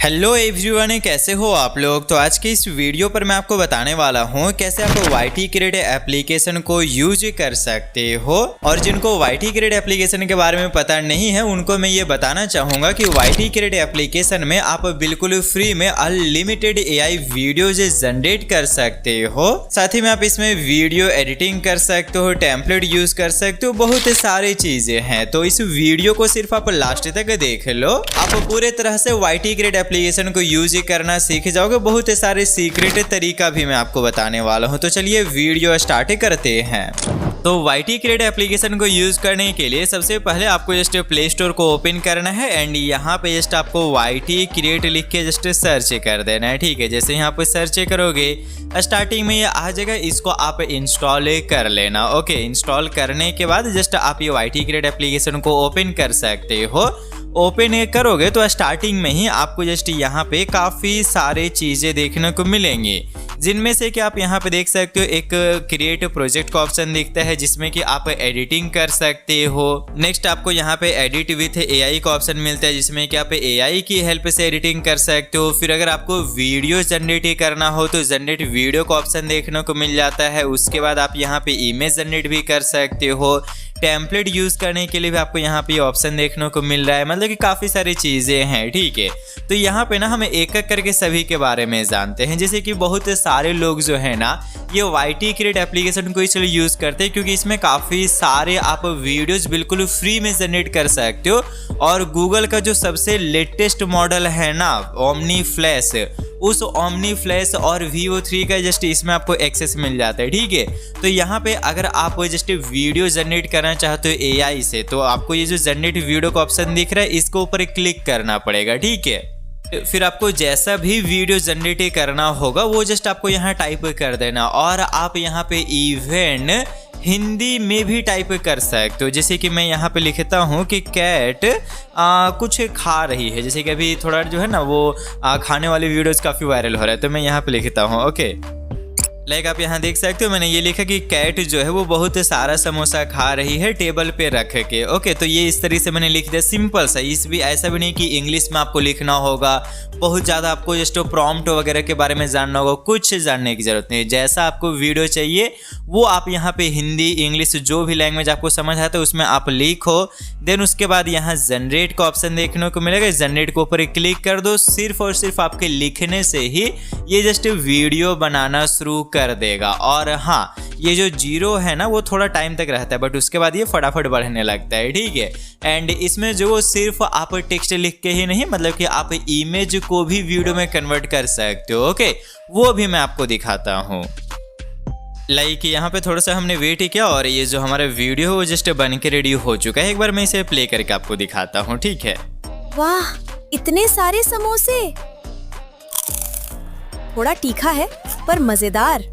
Hello everyone, कैसे हो आप लोग। तो आज के इस वीडियो पर मैं आपको बताने वाला हूँ कैसे आप YT क्रेड एप्लीकेशन को यूज कर सकते हो। और जिनको YT क्रेड एप्लीकेशन के बारे में पता नहीं है उनको मैं ये बताना चाहूँगा कि YT क्रेड एप्लीकेशन में आप बिल्कुल फ्री में अनलिमिटेड AI वीडियोज जनरेट कर सकते हो। साथ ही में आप इसमें वीडियो एडिटिंग कर सकते हो, टेम्पलेट यूज कर सकते हो, बहुत सारी चीजें हैं। तो इस वीडियो को सिर्फ आप लास्ट तक देख लो, आप पूरे तरह से YT क्रेड एप्लीकेशन को यूज करना सीख जाओगे। बहुत सारे सीक्रेट तरीका भी मैं आपको बताने वाला हूं। तो चलिए वीडियो स्टार्ट करते हैं। तो YT क्रेड एप्लीकेशन को यूज करने के लिए सबसे पहले आपको जस्ट प्ले स्टोर को ओपन करना है एंड यहाँ पे जस्ट आपको YT क्रेड लिख के जस्ट सर्च कर देना है। ठीक है, जैसे यहाँ पे सर्च करोगे स्टार्टिंग में ये आ जाएगा, इसको आप इंस्टॉल कर लेना। ओके, इंस्टॉल करने के बाद जस्ट आप ये YT क्रेड एप्लीकेशन को ओपन कर सकते हो। ओपन करोगे तो स्टार्टिंग में ही आपको जस्ट यहाँ पे काफ़ी सारे चीज़ें देखने को मिलेंगी, जिनमें से कि आप यहाँ पे देख सकते हो एक क्रिएट प्रोजेक्ट का ऑप्शन दिखता है जिसमें कि आप एडिटिंग कर सकते हो। नेक्स्ट आपको यहाँ पे एडिट विथ AI का ऑप्शन मिलता है जिसमें कि आप AI की हेल्प से एडिटिंग कर सकते हो। फिर अगर आपको वीडियो जनरेट करना हो तो जनरेट वीडियो का ऑप्शन देखने को मिल जाता है। उसके बाद आप यहाँ पे इमेज जनरेट भी कर सकते हो। टेम्पलेट यूज करने के लिए भी आपको यहाँ पे ऑप्शन देखने को मिल रहा है, मतलब कि काफ़ी सारी चीज़ें हैं। ठीक है, तो यहाँ पे ना हमें एक एक करके सभी के बारे में जानते हैं। जैसे कि बहुत सारे लोग जो है ना ये YT क्रेड एप्लीकेशन को इसलिए यूज़ करते हैं क्योंकि इसमें काफ़ी सारे आप वीडियोज़ बिल्कुल फ्री में जनरेट कर सकते हो। और गूगल का जो सबसे लेटेस्ट मॉडल है ना ओमनी फ्लैश, उस ओमनी फ्लैश और Veo 3 का जस्ट इसमें आपको एक्सेस मिल जाता है। ठीक है, तो यहाँ पे अगर आप जस्ट वीडियो जनरेट करना चाहते हो AI से तो आपको ये जो जनरेट वीडियो का ऑप्शन दिख रहा है इसको ऊपर क्लिक करना पड़ेगा। ठीक है, फिर आपको जैसा भी वीडियो जनरेट करना होगा वो जस्ट आपको यहाँ टाइप कर देना और आप यहाँ पे इवेंट हिंदी में भी टाइप कर सकते हो। जैसे कि मैं यहाँ पे लिखता हूँ कि कैट कुछ खा रही है। जैसे कि अभी थोड़ा जो है ना वो खाने वाली वीडियोस काफ़ी वायरल हो रहा है, तो मैं यहाँ पे लिखता हूँ। ओके, लाइक आप यहाँ देख सकते हो मैंने ये लिखा कि कैट जो है वो बहुत सारा समोसा खा रही है टेबल पे रख के। ओके, तो ये इस तरीके से मैंने लिख दिया, सिंपल सा। इस भी ऐसा भी नहीं कि इंग्लिश में आपको लिखना होगा, बहुत ज़्यादा आपको जस्ट प्रॉम्प्ट वगैरह के बारे में जानना होगा, कुछ जानने की जरूरत नहीं। जैसा आपको वीडियो चाहिए वो आप यहाँ पे हिंदी इंग्लिश जो भी लैंग्वेज आपको समझ आता है उसमें आप लिखो। देन उसके बाद यहाँ जनरेट का ऑप्शन देखने को मिलेगा, जनरेट के ऊपर क्लिक कर दो। सिर्फ और सिर्फ आपके लिखने से ही ये जस्ट वीडियो बनाना शुरू कर देगा। और हाँ, ये जो 0 है ना वो थोड़ा टाइम तक रहता है बट उसके बाद ये फटाफट बढ़ने लगता है। ठीक है, एंड इसमें जो सिर्फ आप टेक्स्ट लिख के ही नहीं, मतलब कि आप इमेज को भी वीडियो में कन्वर्ट कर सकते हो। ओके, वो भी मैं आपको दिखाता हूँ। लाइक यहाँ पे थोड़ा सा हमने वेट किया और ये जो हमारा वीडियो है वो जस्ट बन के रेडी हो चुका है। एक बार मैं इसे प्ले करके आपको दिखाता हूँ। ठीक है, वाह, इतने सारे समोसे। थोड़ा तीखा है पर मजेदार।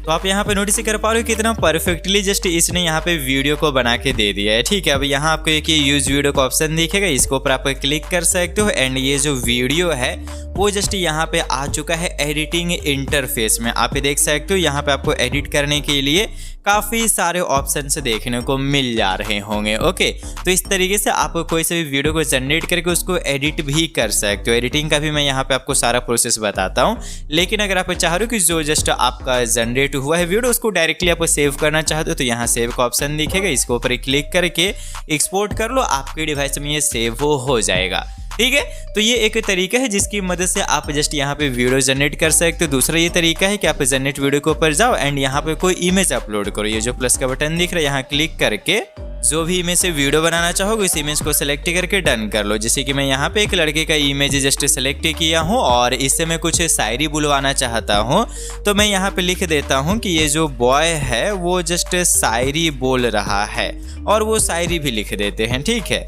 तो आप यहाँ पे नोटिस कर पा रहे हो कितना परफेक्टली जस्ट इसने यहाँ पे वीडियो को बना के दे दिया है। ठीक है, अब यहाँ आपको एक यूज वीडियो का ऑप्शन दिखेगा, इसके ऊपर आप क्लिक कर सकते हो एंड ये जो वीडियो है वो जस्ट यहाँ पे आ चुका है एडिटिंग इंटरफेस में। आप देख सकते हो यहाँ पे आपको एडिट करने के लिए काफ़ी सारे ऑप्शंस देखने को मिल जा रहे होंगे। ओके, तो इस तरीके से आप कोई से भी वीडियो को जनरेट करके उसको एडिट भी कर सकते हो। एडिटिंग का भी मैं यहाँ पे आपको सारा प्रोसेस बताता हूँ, लेकिन अगर आप चाह रहे हो कि जो जस्ट आपका जनरेट हुआ है वीडियो उसको डायरेक्टली आप सेव करना चाहते हो तो यहाँ सेव का ऑप्शन दिखेगा, इसके ऊपर क्लिक करके एक्सपोर्ट कर लो, आपके डिवाइस में ये सेव हो जाएगा। ठीक है, तो ये एक तरीका है जिसकी मदद से आप जस्ट यहाँ पे वीडियो जनरेट कर सकते हो। दूसरा ये तरीका है कि आप जनरेट वीडियो के ऊपर जाओ एंड यहाँ पे कोई इमेज अपलोड करो। ये जो प्लस का बटन दिख रहा है यहाँ क्लिक करके जो भी इमेज से वीडियो बनाना चाहोगे इस इमेज को सेलेक्ट करके डन कर लो। जैसे कि मैं यहाँ पे एक लड़के का इमेज जस्ट सेलेक्ट किया हूँ और इससे मैं कुछ शायरी बुलवाना चाहता हूँ, तो मैं यहाँ पे लिख देता हूँ कि ये जो बॉय है वो जस्ट शायरी बोल रहा है और वो शायरी भी लिख देते हैं। ठीक है,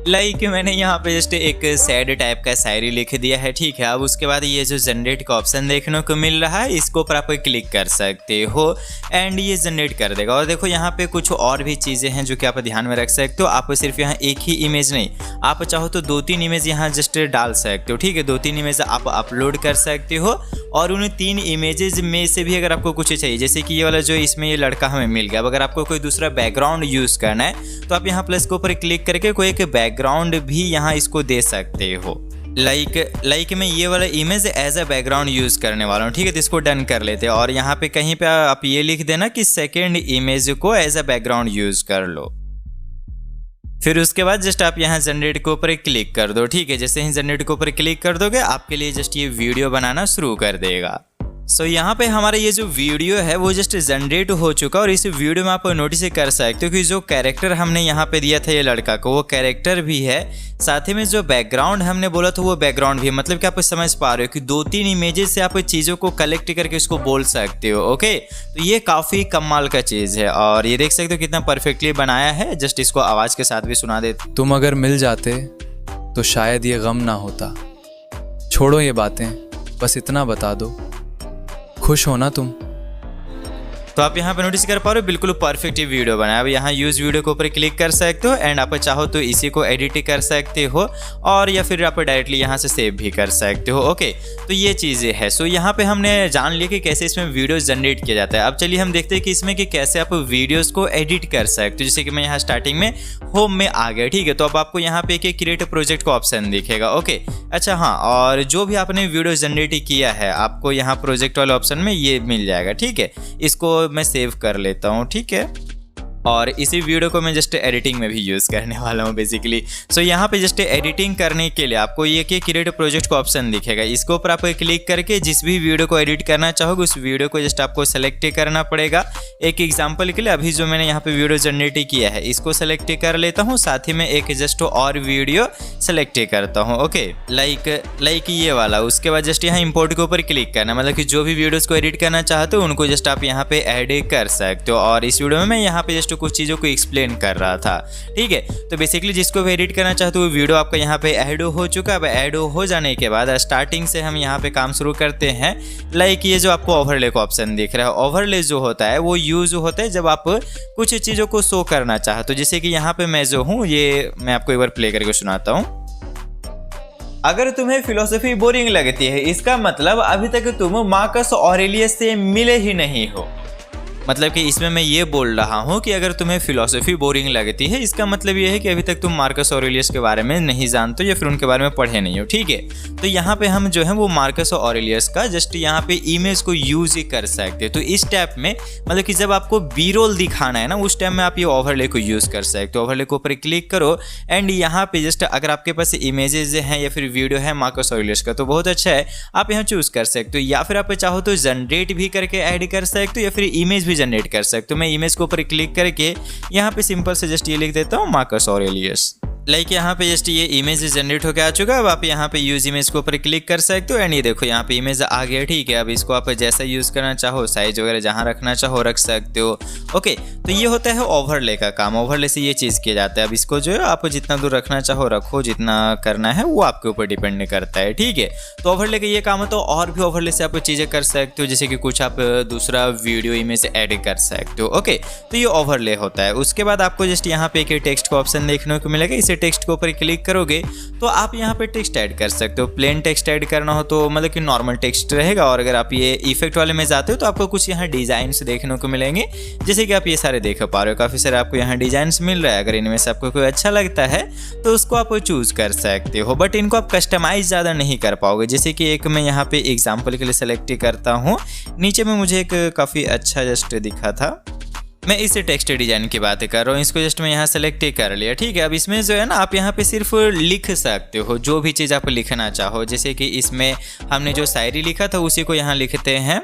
लाइक मैंने यहाँ पे जस्ट एक सैड टाइप का शायरी लिख दिया है। ठीक है, अब उसके बाद ये जो जनरेट का ऑप्शन देखने को मिल रहा है इसको ऊपर आप क्लिक कर सकते हो एंड ये जनरेट कर देगा। और देखो यहाँ पे कुछ और भी चीज़ें हैं जो कि आप ध्यान में रख सकते हो। आप सिर्फ यहाँ एक ही इमेज नहीं, आप चाहो तो 2-3 इमेज यहाँ जस्ट डाल सकते हो। ठीक है, 2-3 इमेज आप अपलोड कर सकते हो और उन 3 इमेजेस में से भी अगर आपको कुछ चाहिए, जैसे कि ये वाला जो इसमें ये लड़का हमें मिल गया, अब अगर आपको कोई दूसरा बैकग्राउंड यूज़ करना है तो आप यहाँ प्लस के ऊपर क्लिक करके कोई एक बैकग्राउंड भी यहाँ इसको दे सकते हो। लाइक मैं ये वाला image as a background use करने वाला हूँ, ठीक है। तो इसको डन कर लेते हैं और यहाँ पे कहीं पे आप ये लिख देना कि सेकेंड इमेज को एज अ बैकग्राउंड यूज कर लो। फिर उसके बाद जस्ट आप यहाँ जनरेट के ऊपर क्लिक कर दो, ठीक है। जैसे ही जनरेट के ऊपर क्लिक कर दोगे आपके लिए जस्ट ये वीडियो बनाना शुरू कर देगा। सो यहाँ पे हमारा ये जो वीडियो है वो जस्ट जनरेट हो चुका और इस वीडियो में आप नोटिस कर सकते हो कि जो कैरेक्टर हमने यहाँ पे दिया था ये लड़का को, वो कैरेक्टर भी है, साथ ही में जो बैकग्राउंड हमने बोला था वो बैकग्राउंड भी है। मतलब कि आप समझ पा रहे हो कि 2-3 इमेजेस से आप चीज़ों को कलेक्ट करके उसको बोल सकते हो, ओके। तो ये काफ़ी कमाल का चीज़ है और ये देख सकते हो कितना परफेक्टली बनाया है। जस्ट इसको आवाज़ के साथ भी सुना दे। तुम अगर मिल जाते तो शायद ये गम ना होता। छोड़ो ये बातें, बस इतना बता दो, खुश हो ना तुम। तो आप यहाँ पे नोटिस कर पा रहे हो बिल्कुल परफेक्ट वीडियो बनाया। अब यहाँ यूज वीडियो के ऊपर क्लिक कर सकते हो एंड आप चाहो तो इसी को एडिट कर सकते हो और या फिर आप डायरेक्टली यहाँ से सेव भी कर सकते हो, ओके। तो ये चीज़ें हैं। सो यहाँ पे हमने जान लिया कि कैसे इसमें वीडियो जनरेट किया जाता है। अब चलिए हम देखते हैं कि इसमें कि कैसे आप वीडियोज़ को एडिट कर सकते हो। जैसे कि मैं यहाँ स्टार्टिंग में होम में आ गया, ठीक है। तो अब आपको यहाँ पे एक क्रिएट प्रोजेक्ट का ऑप्शन दिखेगा, ओके। अच्छा हाँ, और जो भी आपने वीडियो जनरेट किया है आपको यहाँ प्रोजेक्ट वाले ऑप्शन में ये मिल जाएगा, ठीक है। इसको मैं सेव कर लेता हूँ, ठीक है। और इसी वीडियो को मैं जस्ट एडिटिंग में भी यूज़ करने वाला हूँ बेसिकली। सो यहाँ पे जस्ट एडिटिंग करने के लिए आपको ये कि क्रिएट प्रोजेक्ट का ऑप्शन दिखेगा। इसके ऊपर आप क्लिक करके जिस भी वीडियो को एडिट करना चाहोगे उस वीडियो को जस्ट आपको सेलेक्ट करना पड़ेगा। एक एग्जांपल के लिए अभी जो मैंने यहाँ पे वीडियो जनरेट किया है इसको सेलेक्ट कर लेता हूँ, साथ ही में एक जस्ट और वीडियो सेलेक्ट करता हूँ, ओके। लाइक ये वाला। उसके बाद जस्ट यहाँ इंपोर्ट के ऊपर क्लिक करना, मतलब कि जो भी वीडियोज़ को एडिट करना चाहते हो उनको जस्ट आप यहाँ पे ऐड कर सकते हो। और इस वीडियो में मैं यहाँ पे जस्ट कुछ चीज़ों को एक्सप्लेन कर रहा था, ठीक है। तो बेसिकली जिसको भी एडिट करना चाहते हो वो वीडियो आपका यहाँ पे ऐड हो चुका है। अब ऐड हो जाने के बाद स्टार्टिंग से हम यहाँ पे काम शुरू करते हैं। लाइक ये जो आपको ओवरले का ऑप्शन दिख रहा है, ओवरले जो होता है वो यूज होता है जब आप कुछ चीज़ों को शो करना चाहते हो। जैसे कि यहाँ पे मैं जो हूँ ये मैं आपको एक बार प्ले करके सुनाता हूँ। अगर तुम्हें फिलोसफी बोरिंग लगती है इसका मतलब अभी तक तुम मार्कस ऑरेलियस से मिले ही नहीं हो। मतलब कि इसमें मैं ये बोल रहा हूँ कि अगर तुम्हें फिलॉसफी बोरिंग लगती है इसका मतलब ये है कि अभी तक तुम मार्कस ऑरेलियस के बारे में नहीं जानते या फिर उनके बारे में पढ़े नहीं हो, ठीक है। तो यहाँ पे हम जो है वो मार्कस ऑरेलियस का जस्ट यहाँ पे इमेज को यूज ही कर सकते हैं। तो इस टैब में मतलब कि जब आपको बी रोल दिखाना है ना उस टाइम में आप ये ओवरले को यूज कर सकते हो। ओवरले के ऊपर क्लिक करो एंड यहाँ पे जस्ट अगर आपके पास इमेजेस हैं या फिर वीडियो है मार्कस ऑरेलियस का तो बहुत अच्छा है, आप यहाँ चूज कर सकते हो। या फिर आप चाहो तो जनरेट भी करके ऐड कर सकते हो या फिर इमेज भी जनरेट कर सकते हो। मैं इमेज के ऊपर क्लिक करके यहाँ पे सिंपल से जस्ट ये लिख देता हूँ मार्कस ऑरेलियस। लाइक यहाँ पे जस्ट ये इमेज जनरेट होकर आ चुका है। अब आप यहाँ पे यूज इमेज के ऊपर क्लिक कर सकते हो एंड ये देखो यहाँ पे इमेज आ गया, ठीक है। अब इसको आप जैसा यूज करना चाहो साइज वगैरह जहाँ रखना चाहो रख सकते हो, ओके। तो ये होता है ओवरले का काम। ओवरले से ये चीज़ किया जाता है। अब इसको जो है आप जितना दूर रखना चाहो रखो, जितना करना है वो आपके ऊपर डिपेंड करता है, ठीक है। तो ओवरले का ये काम है। तो और भी ओवरले से आप चीज़ें कर सकते हो जैसे कि कुछ आप दूसरा वीडियो इमेज ऐड कर सकते हो, ओके। तो ये ओवरले होता है। उसके बाद आपको जस्ट यहाँ पे एक टेक्स्ट का ऑप्शन देखने को मिलेगा। इसे टेक्स्ट के ऊपर क्लिक करोगे तो आप यहाँ पे टेक्स्ट ऐड कर सकते हो। प्लेन टेक्स्ट ऐड करना हो तो मतलब कि नॉर्मल टेक्स्ट रहेगा और अगर आप ये इफेक्ट वाले में जाते हो तो आपको कुछ यहाँ डिजाइन्स देखने को मिलेंगे जैसे कि आप ये सारे देख पा रहे हो। काफ़ी सारे आपको यहाँ डिजाइन्स मिल रहा है। अगर इनमें से आपको कोई अच्छा लगता है तो उसको आप चूज कर सकते हो, बट इनको आप कस्टमाइज ज़्यादा नहीं कर पाओगे। जैसे कि एक मैं यहाँ पे एग्जाम्पल के लिए सेलेक्ट करता हूँ। नीचे में मुझे एक काफ़ी अच्छा जस्ट दिखा था, मैं इस टेक्स्ट डिजाइन की बात कर रहा हूँ। इसको जस्ट मैं यहाँ सेलेक्ट कर लिया, ठीक है। अब इसमें जो है ना आप यहाँ पे सिर्फ लिख सकते हो जो भी चीज़ आप लिखना चाहो। जैसे कि इसमें हमने जो शायरी लिखा था उसी को यहाँ लिखते हैं।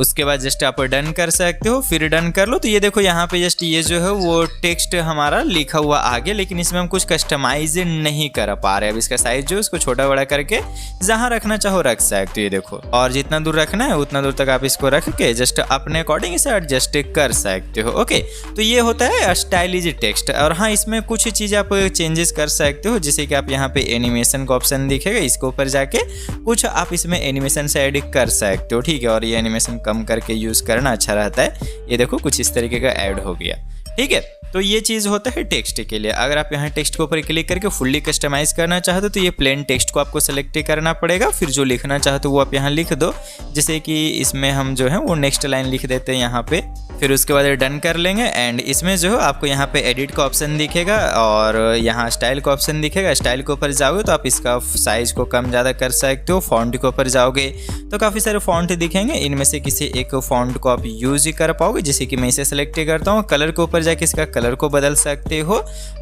उसके बाद जस्ट आप डन कर सकते हो। फिर डन कर लो तो ये देखो यहाँ पे जस्ट ये जो है वो टेक्स्ट हमारा लिखा हुआ आ गया, लेकिन इसमें हम कुछ कस्टमाइज नहीं कर पा रहे। अब इसका साइज जो है उसको छोटा बड़ा करके जहाँ रखना चाहो रख सकते हो, ये देखो। और जितना दूर रखना है उतना दूर तक आप इसको रख के जस्ट अपने अकॉर्डिंग इसे एडजस्ट कर सकते हो, ओके। तो ये होता है स्टाइलिश टेक्स्ट। और हाँ, इसमें कुछ चीज़ आप चेंजेस कर सकते हो जैसे कि आप यहाँ पे एनिमेशन का ऑप्शन दिखेगा, इसके ऊपर जाके कुछ आप इसमें एनिमेशन से ऐड कर सकते हो, ठीक है। और ये एनिमेशन कम करके यूज करना अच्छा रहता है। ये देखो कुछ इस तरीके का ऐड हो गया, ठीक है। तो ये चीज़ होता है टेक्स्ट के लिए। अगर आप यहाँ टेक्स्ट के ऊपर क्लिक करके फुल्ली कस्टमाइज करना चाहते हो तो ये प्लेन टेक्स्ट को आपको सेलेक्ट करना पड़ेगा। फिर जो लिखना चाहते हो वो आप यहाँ लिख दो। जैसे कि इसमें हम जो है वो नेक्स्ट लाइन लिख देते हैं यहाँ पे। फिर उसके बाद डन कर लेंगे एंड इसमें जो है आपको यहाँ पे एडिट का ऑप्शन दिखेगा और यहाँ स्टाइल का ऑप्शन दिखेगा। स्टाइल के ऊपर जाओगे तो आप इसका साइज को कम ज़्यादा कर सकते हो। फॉन्ट के ऊपर जाओगे तो काफ़ी सारे फॉन्ट दिखेंगे, इनमें से किसी एक फॉन्ट को आप यूज कर पाओगे, जैसे कि मैं इसे सेलेक्ट करता हूँ। कलर के ऊपर जाके इसका कलर को बदल सकते हो।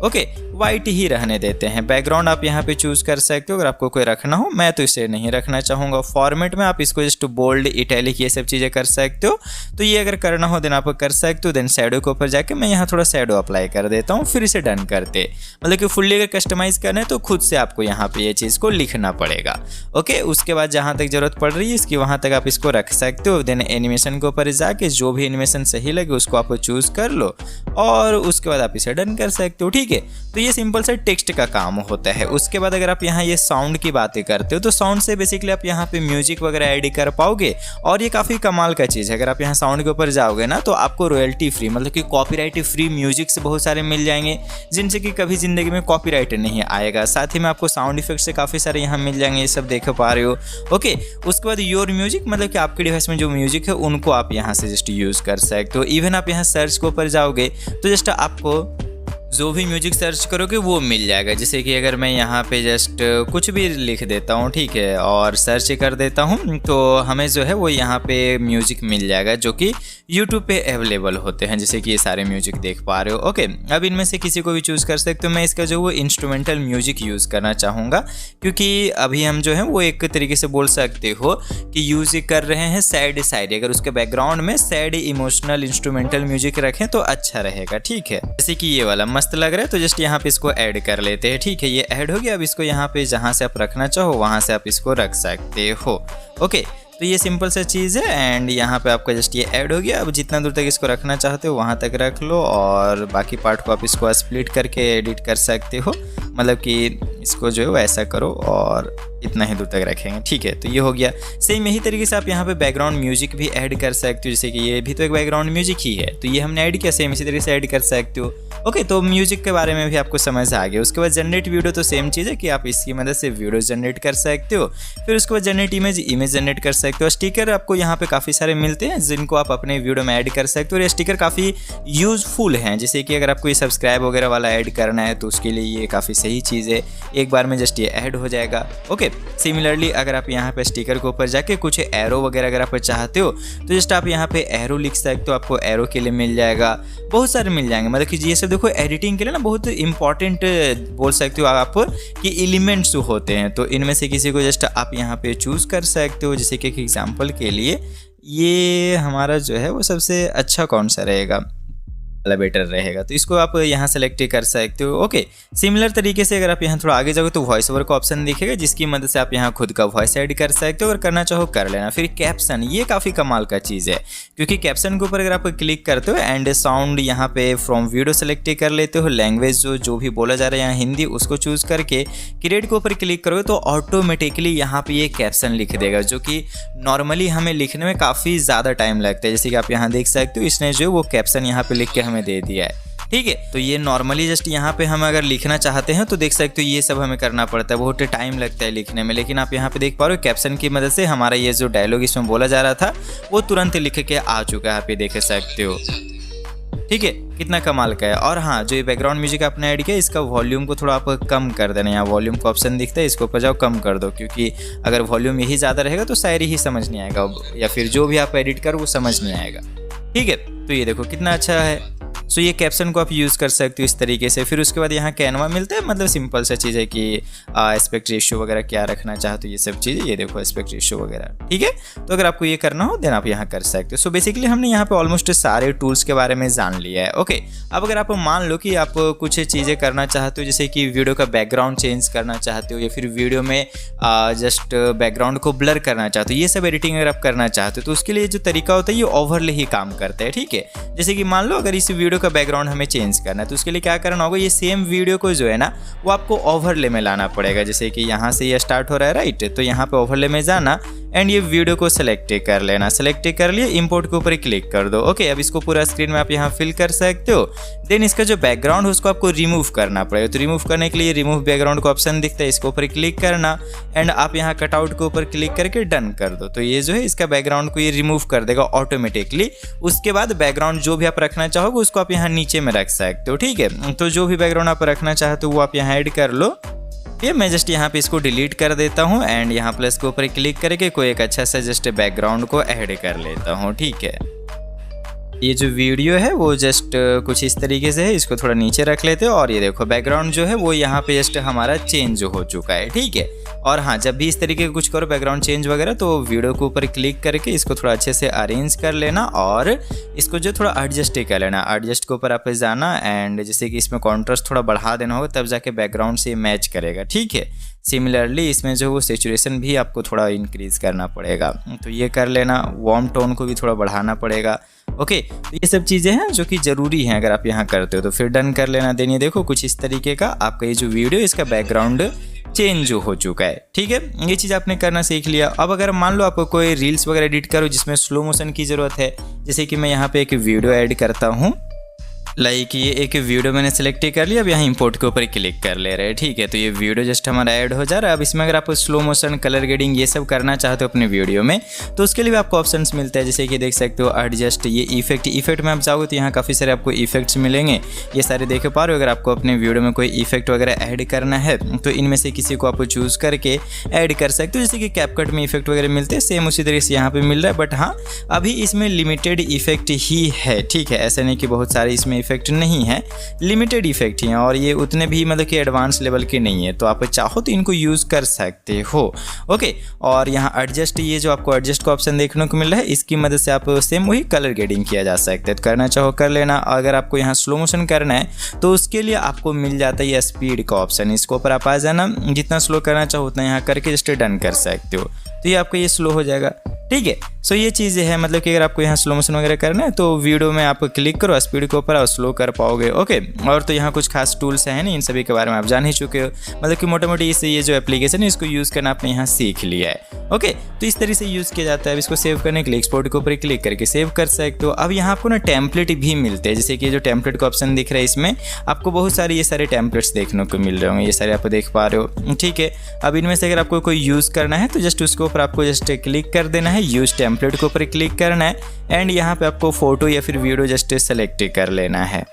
ओके, वाइट ही रहने देते हैं। बैकग्राउंड आप यहाँ पे चूज कर सकते हो अगर आपको कोई रखना हो, मैं तो इसे नहीं रखना चाहूँगा। फॉर्मेट में आप इसको जस्ट बोल्ड, इटैलिक ये सब चीज़ें कर सकते हो। तो ये अगर करना हो देन आप कर सकते हो। देन शैडो के ऊपर जाके मैं यहाँ थोड़ा शैडो अप्लाई कर देता हूँ, फिर इसे डन करते। मतलब कि फुल्ली अगर कस्टमाइज करना है तो खुद से आपको यहाँ पे ये चीज़ को लिखना पड़ेगा। ओके, उसके बाद जहाँ तक जरूरत पड़ रही है इसकी वहाँ तक आप इसको रख सकते हो। देन एनिमेशन के ऊपर जाके जो भी एनिमेशन सही लगे उसको आप चूज कर लो और उसके बाद आप इसे डन कर सकते हो। ठीक है, तो ये सिंपल सा टेक्स्ट का काम होता है। उसके बाद अगर आप यहाँ ये साउंड की बातें करते हो तो साउंड से बेसिकली आप यहाँ पे म्यूजिक वगैरह ऐड कर पाओगे और ये काफ़ी कमाल का चीज़ है। अगर आप यहाँ साउंड के ऊपर जाओगे ना तो आपको रॉयल्टी फ्री, मतलब कि कॉपीराइट फ्री म्यूजिक से बहुत सारे मिल जाएंगे जिनसे कि कभी ज़िंदगी में कॉपीराइट नहीं आएगा। साथ ही में आपको साउंड इफेक्ट से काफ़ी सारे यहाँ मिल जाएंगे, ये सब देख पा रहे हो। ओके, उसके बाद योर म्यूजिक, मतलब कि आपके डिवाइस में जो म्यूजिक है उनको आप यहाँ से जस्ट यूज़ कर सकते हो। इवन आप यहाँ सर्च के ऊपर जाओगे तो जस्ट आपको जो भी म्यूजिक सर्च करोगे वो मिल जाएगा। जैसे कि अगर मैं यहाँ पे जस्ट कुछ भी लिख देता हूँ, ठीक है, और सर्च कर देता हूँ तो हमें जो है वो यहाँ पे म्यूजिक मिल जाएगा जो कि यूट्यूब पे अवेलेबल होते हैं, जैसे कि ये सारे म्यूजिक देख पा रहे हो। ओके, अब इनमें से किसी को भी चूज़ कर सकते हो। मैं इसका जो वो इंस्ट्रूमेंटल म्यूजिक यूज़ करना चाहूँगा क्योंकि अभी हम जो है वो एक तरीके से बोल सकते हो कि यूज़ कर रहे हैं सैड शायरी। अगर उसके बैकग्राउंड में सैड इमोशनल इंस्ट्रूमेंटल म्यूजिक रखें तो अच्छा रहेगा। ठीक है, जैसे कि ये वाला मस्त लग रहा है तो जस्ट यहाँ पे इसको ऐड कर लेते हैं। ठीक है, ये ऐड हो गया। अब इसको यहाँ पे जहाँ से आप रखना चाहो वहाँ से आप इसको रख सकते हो। ओके, तो ये सिंपल सा चीज़ है एंड यहाँ पे आपका जस्ट ये ऐड हो गया। अब जितना दूर तक इसको रखना चाहते हो वहाँ तक रख लो और बाकी पार्ट को आप इसको स्प्लिट करके एडिट कर सकते हो। मतलब कि इसको जो है वो ऐसा करो और इतना ही दूर तक रखेंगे। ठीक है, तो ये हो गया। सेम यही तरीके से आप यहाँ पे बैकग्राउंड म्यूजिक भी ऐड कर सकते हो, जैसे कि ये भी तो एक बैकग्राउंड म्यूजिक ही है तो ये हमने ऐड किया, सेम इसी तरीके से ऐड कर सकते हो। ओके, तो म्यूजिक के बारे में भी आपको समझ आ गया। उसके बाद जनरेट वीडियो, तो सेम चीज़ है कि आप इसकी मदद से वीडियो जनरेट कर सकते हो। फिर उसके बाद जनरेट इमेज जनरेट कर सकते हो। स्टिकर आपको यहाँ पे काफ़ी सारे मिलते हैं जिनको आप अपने वीडियो में ऐड कर सकते हो और ये स्टिकर काफ़ी यूजफुल हैं। जैसे कि अगर आपको ये सब्सक्राइब वगैरह वाला ऐड करना है तो उसके लिए ये काफ़ी सही चीज़ है, एक बार में जस्ट ये ऐड हो जाएगा। ओके, सिमिलरली अगर आप यहाँ पे स्टिकर के ऊपर जाके कुछ एरो वगैरह अगर आप चाहते हो तो जस्ट आप यहाँ पे एरो लिख सकते हो, आपको एरो के लिए मिल जाएगा, बहुत सारे मिल जाएंगे। मतलब कि ये सब देखो एडिटिंग के लिए ना बहुत इंपॉर्टेंट बोल सकते हो आप कि एलिमेंट्स होते हैं, तो इनमें से किसी को जस्ट आप यहाँ पे चूज़ कर सकते हो। जैसे कि एक एग्जाम्पल के लिए ये हमारा जो है वो सबसे अच्छा कौन सा रहेगा, बेटर रहेगा, तो इसको आप यहाँ सेलेक्ट कर सकते हो। ओके, सिमिलर तरीके से अगर आप यहाँ थोड़ा आगे जाओगे तो वॉइस ओवर का ऑप्शन दिखेगा जिसकी मदद से आप यहाँ खुद का वॉइस ऐड कर सकते हो, अगर करना चाहो कर लेना। फिर कैप्शन, ये काफ़ी कमाल का चीज़ है क्योंकि कैप्शन के ऊपर अगर आप क्लिक करते हो एंड साउंड यहाँ पे फ्रॉम वीडियो सेलेक्ट कर लेते हो, लैंग्वेज जो भी बोला जा रहा है यहाँ हिंदी उसको चूज़ करके क्रिएट के ऊपर क्लिक करोगे तो ऑटोमेटिकली यहाँ पे ये कैप्शन लिख देगा जो कि नॉर्मली हमें लिखने में काफ़ी ज़्यादा टाइम लगता है। जैसे कि आप यहाँ देख सकते हो इसने जो वो कैप्शन यहाँ पे लिख के हमें दे दिया है। ठीक है, तो ये नॉर्मली जस्ट यहाँ पे हम अगर लिखना चाहते हैं तो देख सकते हो ये सब हमें करना पड़ता है, बहुत टाइम लगता है लिखने में, लेकिन आप यहाँ पे देख पा रहे हो कैप्शन की मदद से हमारा ये जो डायलॉग इसमें बोला जा रहा था वो तुरंत लिख के आ चुका है, आप ये देख सकते हो। ठीक है, कितना कमाल का है। और हाँ, जो ये बैकग्राउंड म्यूजिक आपने ऐड किया इसका वॉल्यूम को थोड़ा आप कम कर देना, यहाँ वॉल्यूम का ऑप्शन दिखता है, इसको ऊपर जाओ कम कर दो क्योंकि अगर वॉल्यूम यही ज़्यादा रहेगा तो शायरी ही समझ नहीं आएगा या फिर जो भी आप एडिट करो वो समझ नहीं आएगा। ठीक है, तो ये देखो कितना अच्छा है। सो ये कैप्शन को आप यूज़ कर सकते हो इस तरीके से। फिर उसके बाद यहाँ कैनवा मिलता है, मतलब सिंपल सा चीज़ है कि एस्पेक्ट रेशियो वगैरह क्या रखना चाहते हो, ये सब चीज़ें, ये देखो एस्पेक्ट रेशियो वगैरह। ठीक है, तो अगर आपको ये करना हो देन आप यहाँ कर सकते हो। सो बेसिकली हमने यहाँ पे ऑलमोस्ट सारे टूल्स के बारे में जान लिया है। ओके, अब अगर आप मान लो कि आप कुछ चीज़ें करना चाहते हो, जैसे कि वीडियो का बैकग्राउंड चेंज करना चाहते हो या फिर वीडियो में जस्ट बैकग्राउंड को ब्लर करना चाहते हो, ये सब एडिटिंग अगर आप करना चाहते हो तो उसके लिए जो तरीका होता है ये ओवरले ही काम करता है। ठीक है, जैसे कि मान लो अगर इस वीडियो का बैकग्राउंड हमें चेंज करना है तो उसके लिए क्या करना होगा, ये सेम वीडियो को जो है ना वो आपको ओवरले में लाना पड़ेगा। जैसे कि यहाँ से ये स्टार्ट हो रहा है राइट, तो यहाँ पे ओवरले में जाना, एंड ये वीडियो को सेलेक्ट कर लेना। सेलेक्ट कर लिए, इंपोर्ट के ऊपर क्लिक कर दो। ओके, अब इसको पूरा स्क्रीन में आप यहाँ फिल कर सकते हो। देन इसका जो बैकग्राउंड है उसको आपको रिमूव करना पड़ेगा। तो रिमूव करने के लिए रिमूव बैकग्राउंड का ऑप्शन दिखता है, इसके ऊपर क्लिक करना एंड आप यहाँ कटआउट के ऊपर क्लिक करके डन कर दो। तो ये जो है इसका बैकग्राउंड को ये रिमूव कर देगा ऑटोमेटिकली। उसके बाद बैकग्राउंड जो भी आप रखना चाहोगे उसको आप यहाँ नीचे में रख सकते हो। ठीक है, तो जो भी बैकग्राउंड आप रखना चाहते हो वो आप यहाँ ऐड कर लो। ये मैं जस्ट यहाँ पे इसको डिलीट कर देता हूँ एंड यहाँ प्लस के ऊपर क्लिक करके कोई एक अच्छा सा जस्ट बैकग्राउंड को ऐड कर लेता हूँ। ठीक है, ये जो वीडियो है वो जस्ट कुछ इस तरीके से है, इसको थोड़ा नीचे रख लेते हो और ये देखो बैकग्राउंड जो है वो यहाँ पे जस्ट हमारा चेंज हो चुका है। ठीक है, और हाँ, जब भी इस तरीके का कुछ करो बैकग्राउंड चेंज वगैरह तो वीडियो के ऊपर क्लिक करके इसको थोड़ा अच्छे से अरेंज कर लेना और इसको जो थोड़ा एडजस्ट कर लेना। एडजस्ट के ऊपर आप जाना एंड जैसे कि इसमें कॉन्ट्रास्ट थोड़ा बढ़ा देना होगा तब जाके बैकग्राउंड से मैच करेगा। ठीक है, सिमिलरली इसमें जो वो सैचुरेशन भी आपको थोड़ा इंक्रीज करना पड़ेगा, तो ये कर लेना। वार्म टोन को भी थोड़ा बढ़ाना पड़ेगा। ओके, तो ये सब चीज़ें हैं जो कि ज़रूरी हैं अगर आप यहाँ करते हो तो फिर डन कर लेना। देन ये देखो कुछ इस तरीके का आपका ये जो वीडियो इसका बैकग्राउंड चेंज हो चुका है। ठीक है, ये चीज़ आपने करना सीख लिया। अब अगर मान लो आपको कोई रील्स वगैरह एडिट करो जिसमें स्लो मोशन की ज़रूरत है, जैसे कि मैं यहाँ पे एक वीडियो ऐड करता हूँ, लाइक ये एक वीडियो मैंने सेलेक्ट कर लिया। अब यहाँ इंपोर्ट के ऊपर क्लिक कर ले रहे हैं। ठीक है, तो ये वीडियो जस्ट हमारा ऐड हो जा रहा है। अब इसमें अगर आप स्लो मोशन, कलर ग्रेडिंग ये सब करना चाहते हो अपने वीडियो में तो उसके लिए भी आपको ऑप्शंस मिलते हैं, जैसे कि देख सकते हो एडजस्ट, ये इफेक्ट में आप जाओगे तो यहाँ काफ़ी सारे आपको इफेक्ट्स मिलेंगे। ये सारे देख पा रहे हो। अगर आपको अपने वीडियो में कोई इफेक्ट वगैरह ऐड करना है तो इनमें से किसी को आप चूज़ करके ऐड कर सकते हो। जैसे कि कैपकट में इफेक्ट वगैरह मिलते हैं, सेम उसी तरीके से यहाँ पर मिल रहा है। बट हाँ, अभी इसमें लिमिटेड इफेक्ट ही है। ठीक है, ऐसा नहीं कि बहुत सारे इसमें इफेक्ट नहीं है, लिमिटेड इफेक्ट हैं और ये उतने भी मतलब कि एडवांस लेवल के नहीं है, तो आप चाहो तो इनको यूज़ कर सकते हो। ओके, और यहाँ एडजस्ट, ये जो आपको एडजस्ट का ऑप्शन देखने को मिल रहा है इसकी मदद से आप सेम वही कलर ग्रेडिंग किया जा सकता है। तो करना चाहो कर लेना। अगर आपको यहाँ स्लो मोशन करना है तो उसके लिए आपको मिल जाता है ये स्पीड का ऑप्शन, इसके ऊपर आप आ जाना, जितना स्लो करना चाहो उतना यहाँ करके जस्ट डन कर सकते हो, तो ये आपको ये स्लो हो जाएगा। ठीक है, सो ये चीज़ें हैं, मतलब कि अगर आपको यहाँ स्लो मोशन वगैरह करना है तो वीडियो में आप क्लिक करो, स्पीड के ऊपर और स्लो कर पाओगे। ओके, और तो यहाँ कुछ खास टूल्स हैं नहीं, इन सभी के बारे में आप जान ही चुके हो। मतलब कि मोटा मोटी इससे ये जो एप्लीकेशन है इसको यूज़ करना आपने यहाँ सीख लिया है। ओके, तो इस तरीके से यूज़ किया जाता है। अब इसको सेव करने के लिए एक्सपोर्ट के ऊपर क्लिक करके सेव कर सकते हो। अब यहाँ आपको ना टेम्पलेट भी मिलते हैं, जैसे कि जो टेम्पलेट का ऑप्शन दिख रहा है इसमें आपको बहुत सारे ये सारे टेम्पलेट्स देखने को मिल रहे होंगे, ये सारे आप देख पा रहे हो। ठीक है, अब इनमें से अगर आपको कोई यूज़ करना है तो जस्ट उसके ऊपर आपको जस्ट क्लिक कर देना है, यूज़ टेम्पलेट के ऊपर क्लिक करना है एंड यहाँ पे आपको फोटो या फिर वीडियो जस्ट सेलेक्ट कर लेना है।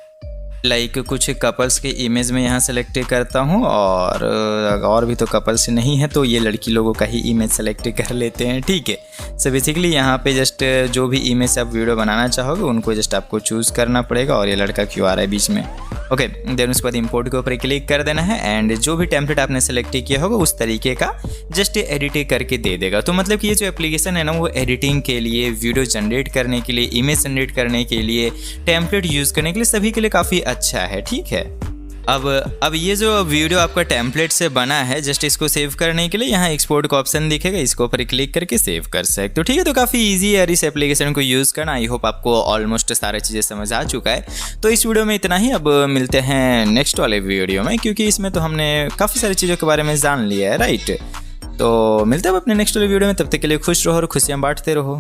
लाइक कुछ कपल्स के इमेज में यहाँ सेलेक्ट करता हूँ और भी तो कपल्स नहीं है तो ये लड़की लोगों का ही इमेज सेलेक्ट कर लेते हैं। ठीक है, सो बेसिकली यहाँ पे जस्ट जो भी इमेज से आप वीडियो बनाना चाहोगे उनको जस्ट आपको चूज़ करना पड़ेगा और ये लड़का क्यों आ रहा है बीच में। ओके, देन उसके बाद इंपोर्ट के ऊपर क्लिक कर देना है एंड जो भी टेम्पलेट आपने सेलेक्ट किया होगा उस तरीके का जस्ट एडिट करके दे देगा। तो मतलब कि ये जो एप्लीकेशन है ना वो एडिटिंग के लिए, वीडियो जनरेट करने के लिए, इमेज जनरेट करने के लिए, टेम्पलेट यूज़ करने के लिए सभी के लिए काफ़ी अच्छा है। ठीक है, अब ये जो वीडियो आपका टेम्पलेट से बना है जस्ट इसको सेव करने के लिए यहाँ एक्सपोर्ट का ऑप्शन दिखेगा, इसके ऊपर क्लिक करके सेव कर सकते हो। ठीक है, तो काफ़ी इजी है इस एप्लीकेशन को यूज़ करना। आई होप आपको ऑलमोस्ट सारी चीज़ें समझ आ चुका है। तो इस वीडियो में इतना ही, अब मिलते हैं नेक्स्ट वाले वीडियो में, क्योंकि इसमें तो हमने काफ़ी सारी चीज़ों के बारे में जान लिया है। राइट, तो मिलते हैं अपने नेक्स्ट वाले वीडियो में, तब तक के लिए खुश रहो और खुशियाँ बांटते रहो।